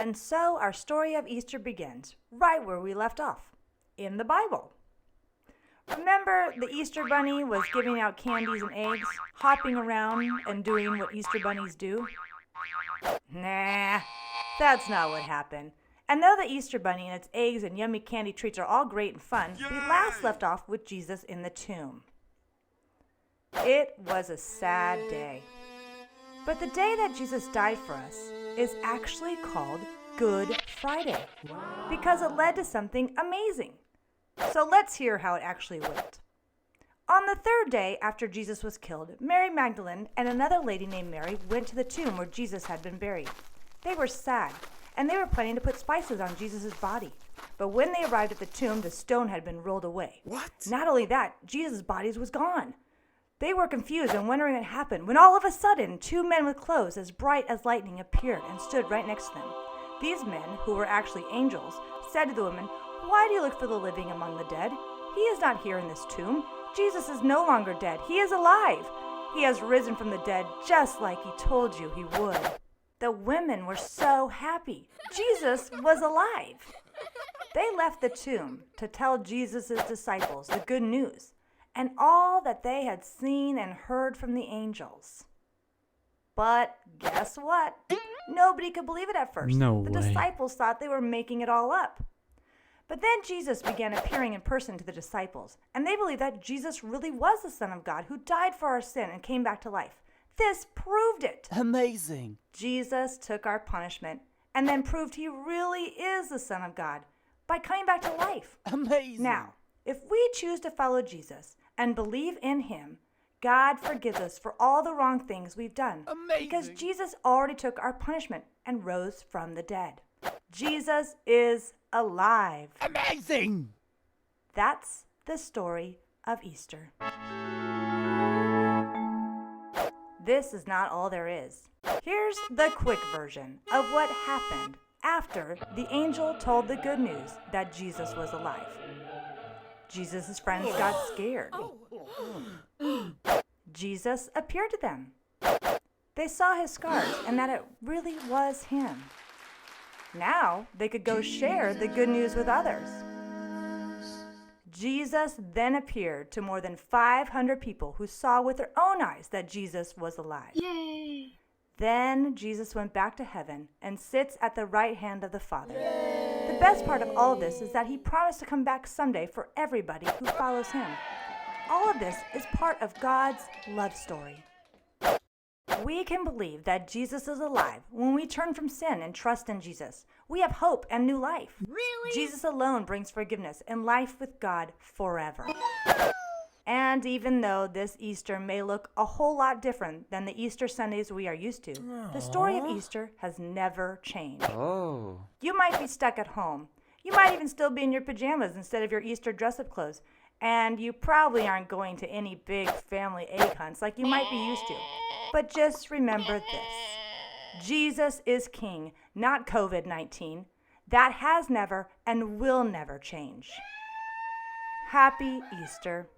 And so our story of Easter begins right where we left off, in the Bible. Remember, the Easter Bunny was giving out candies and eggs, hopping around and doing what Easter bunnies do? Nah, that's not what happened. And though the Easter Bunny and its eggs and yummy candy treats are all great and fun, we last left off with Jesus in the tomb. It was a sad day. But the day that Jesus died for us is actually called Good Friday because it led to something amazing. So let's hear how it actually went. On the third day after Jesus was killed, Mary Magdalene and another lady named Mary went to the tomb where Jesus had been buried. They were sad, and they were planning to put spices on Jesus' body. But when they arrived at the tomb, the stone had been rolled away. What? Not only that, Jesus' body was gone. They were confused and wondering what happened when all of a sudden 2 men with clothes as bright as lightning appeared and stood right next to them. These men, who were actually angels, said to the women, "Why do you look for the living among the dead? He is not here in this tomb. Jesus is no longer dead. He is alive. He has risen from the dead just like he told you he would." The women were so happy. Jesus was alive. They left the tomb to tell Jesus' disciples the good news and all that they had seen and heard from the angels. But guess what? Nobody could believe it at first. No the way. disciples thought they were making it all up. But then Jesus began appearing in person to the disciples, and they believed that Jesus really was the Son of God who died for our sin and came back to life. This proved it. Amazing. Jesus took our punishment and then proved he really is the Son of God by coming back to life. Amazing. Now, if we choose to follow Jesus and believe in him, God forgives us for all the wrong things we've done. Amazing. Because Jesus already took our punishment and rose from the dead. Jesus is alive. Amazing. That's the story of Easter. This is not all there is. Here's the quick version of what happened after the angel told the good news that Jesus was alive. Jesus' friends got scared. Jesus appeared to them. They saw his scars and that it really was him. Now they could go share the good news with others. Jesus then appeared to more than 500 people who saw with their own eyes that Jesus was alive. Yay! Then Jesus went back to heaven and sits at the right hand of the Father. The best part of all of this is that he promised to come back someday for everybody who follows him. All of this is part of God's love story. We can believe that Jesus is alive when we turn from sin and trust in Jesus. We have hope and new life. Really? Jesus alone brings forgiveness and life with God forever. And even though this Easter may look a whole lot different than the Easter Sundays we are used to, the story of Easter has never changed. Oh. You might be stuck at home. You might even still be in your pajamas instead of your Easter dress-up clothes. And you probably aren't going to any big family egg hunts like you might be used to. But just remember this. Jesus is king, not COVID-19. That has never and will never change. Happy Easter.